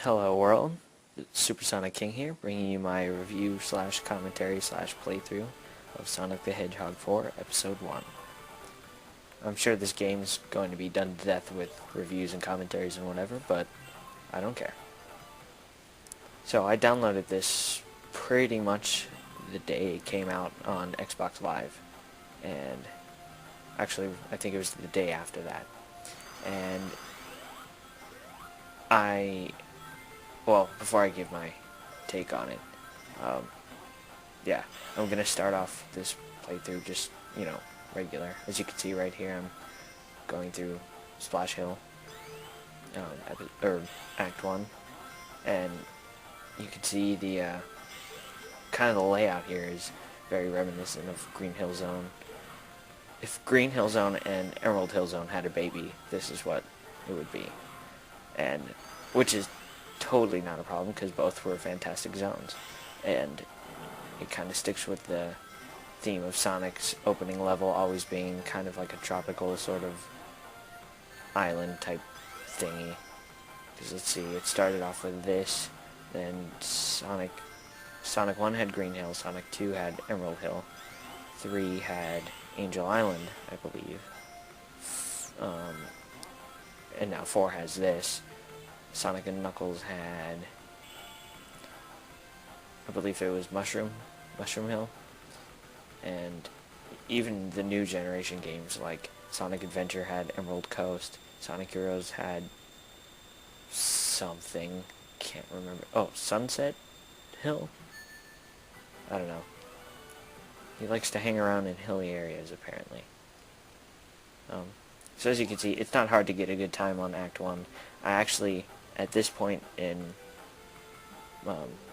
Hello world, Super Sonic King here, bringing you my review slash commentary slash playthrough of Sonic the Hedgehog 4, Episode 1. I'm sure this game's going to be done to death with reviews and commentaries and whatever, but I don't care. So I downloaded this pretty much the day it came out on Xbox Live, and actually I think it was the day after that. And well, before I give my take on it, yeah, I'm going to start off this playthrough just, regular. As you can see right here, I'm going through Splash Hill, Act 1, and you can see the, kind of the layout here is very reminiscent of Green Hill Zone. If Green Hill Zone and Emerald Hill Zone had a baby, this is what it would be. And, which is totally not a problem, because both were fantastic zones. And it kind of sticks with the theme of Sonic's opening level always being kind of like a tropical sort of island type thingy. Because let's see, it started off with this, then Sonic 1 had Green Hill, Sonic 2 had Emerald Hill, 3 had Angel Island, I believe, and now 4 has this. Sonic and Knuckles had, I believe it was Mushroom Hill, and even the new generation games like Sonic Adventure had Emerald Coast, Sonic Heroes had something, can't remember, oh, Sunset Hill? I don't know. He likes to hang around in hilly areas, apparently. So as you can see, it's not hard to get a good time on Act 1. I actually, at this point in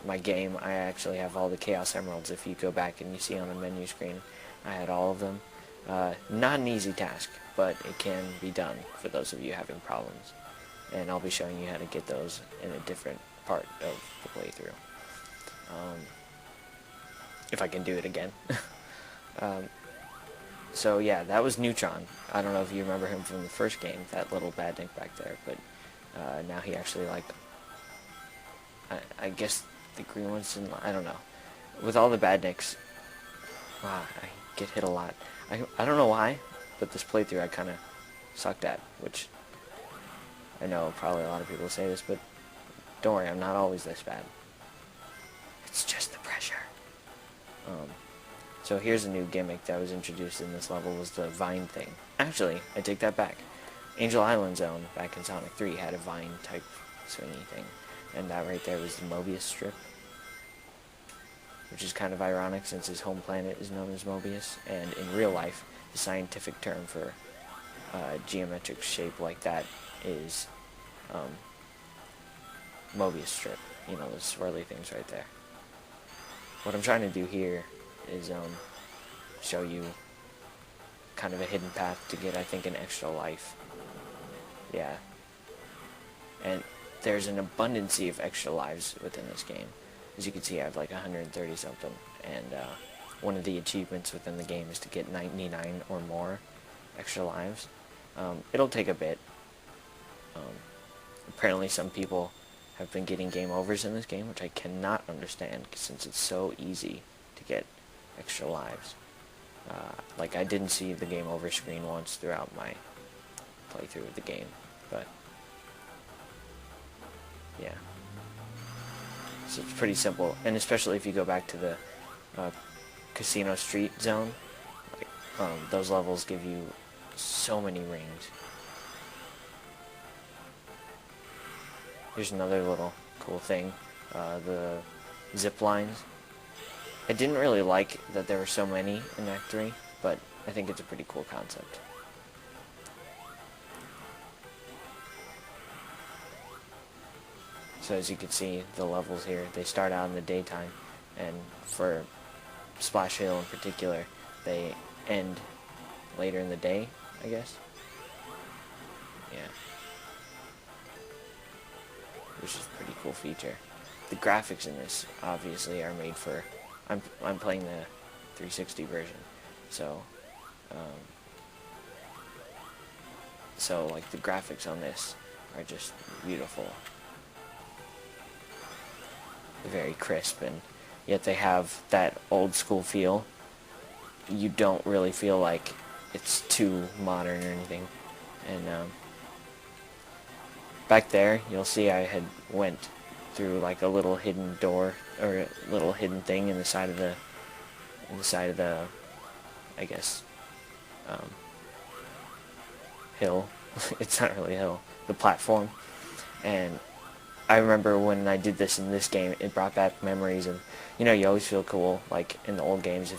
my game, I actually have all the Chaos Emeralds. If you go back and you see on the menu screen, I had all of them. Not an easy task, but it can be done for those of you having problems. And I'll be showing you how to get those in a different part of the playthrough. If I can do it again. So yeah, that was Neutron. I don't know if you remember him from the first game, that little badnik back there, but now he actually, like, I guess the green ones didn't, I don't know. With all the badniks, I get hit a lot. I don't know why, but this playthrough I kind of sucked at, which I know probably a lot of people say this, but don't worry, I'm not always this bad. It's just the pressure. So here's a new gimmick that was introduced in this level, was the vine thing. Actually, I take that back. Angel Island Zone back in Sonic 3 had a vine type swingy thing, and that right there was the Mobius strip, which is kind of ironic since his home planet is known as Mobius, and in real life the scientific term for geometric shape like that is Mobius strip, the swirly things right there. What I'm trying to do here is show you kind of a hidden path to get, I think, an extra life. Yeah. And there's an abundance of extra lives within this game. As you can see, I have like 130 something, and one of the achievements within the game is to get 99 or more extra lives. It'll take a bit. Apparently some people have been getting game overs in this game, which I cannot understand since it's so easy to get extra lives. Like, I didn't see the game over screen once throughout my playthrough of the game, but yeah. So it's pretty simple, and especially if you go back to the Casino Street zone, like, those levels give you so many rings. Here's another little cool thing, the zip lines. I didn't really like that there were so many in Act 3, but I think it's a pretty cool concept. So as you can see, the levels here, they start out in the daytime, and for Splash Hill in particular, they end later in the day, I guess. Yeah. Which is a pretty cool feature. The graphics in this, obviously, are made for, I'm playing the 360 version, so like, the graphics on this are just beautiful. very crisp, and yet they have that old school feel. You don't really feel like it's too modern or anything. And back there, you'll see I had went through like a little hidden door or a little hidden thing in the side of the I guess hill. It's not really a hill, the platform. And I remember when I did this in this game, it brought back memories, and you always feel cool, like in the old games.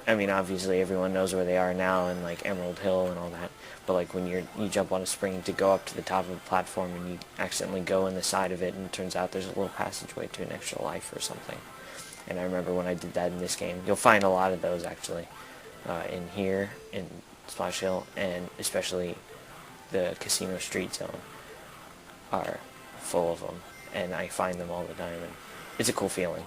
I mean, obviously everyone knows where they are now, and like Emerald Hill and all that. But like when you jump on a spring to go up to the top of a platform, and you accidentally go in the side of it, and it turns out there's a little passageway to an extra life or something. And I remember when I did that in this game. You'll find a lot of those actually in here in Splash Hill, and especially the Casino Street Zone are full of them, and I find them all the time, and it's a cool feeling.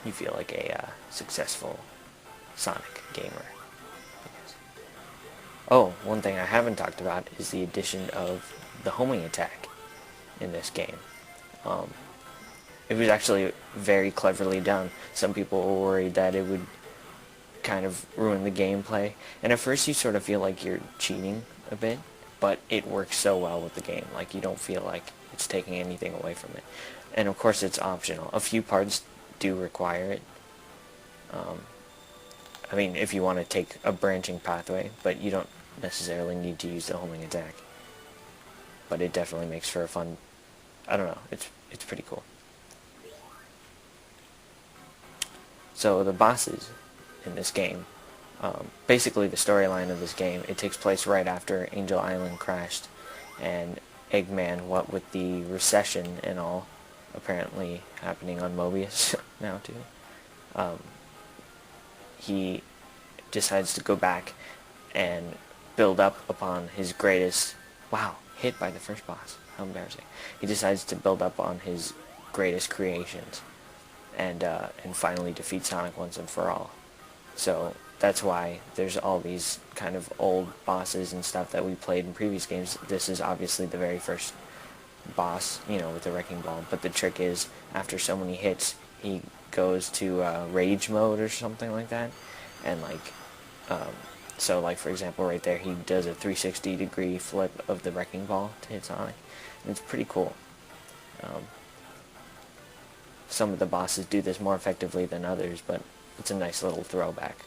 You feel like a successful Sonic gamer. Oh, one thing I haven't talked about is the addition of the homing attack in this game. It was actually very cleverly done. Some people were worried that it would kind of ruin the gameplay, and at first you sort of feel like you're cheating a bit, but it works so well with the game. Like, you don't feel like it's taking anything away from it. And of course it's optional. A few parts do require it. I mean, if you want to take a branching pathway, but you don't necessarily need to use the homing attack. But it definitely makes for a fun, I don't know, it's pretty cool. So the bosses in this game, basically the storyline of this game, it takes place right after Angel Island crashed, and Eggman, what with the recession and all apparently happening on Mobius now too, he decides to go back and build up upon his greatest, wow, hit by the first boss, how embarrassing. He decides to build up on his greatest creations, and finally defeat Sonic once and for all. So that's why there's all these kind of old bosses and stuff that we played in previous games. This is obviously the very first boss, with the Wrecking Ball, but the trick is, after so many hits, he goes to rage mode or something like that, and so like for example right there, he does a 360-degree flip of the Wrecking Ball to hit Sonic, and it's pretty cool. Some of the bosses do this more effectively than others, but it's a nice little throwback.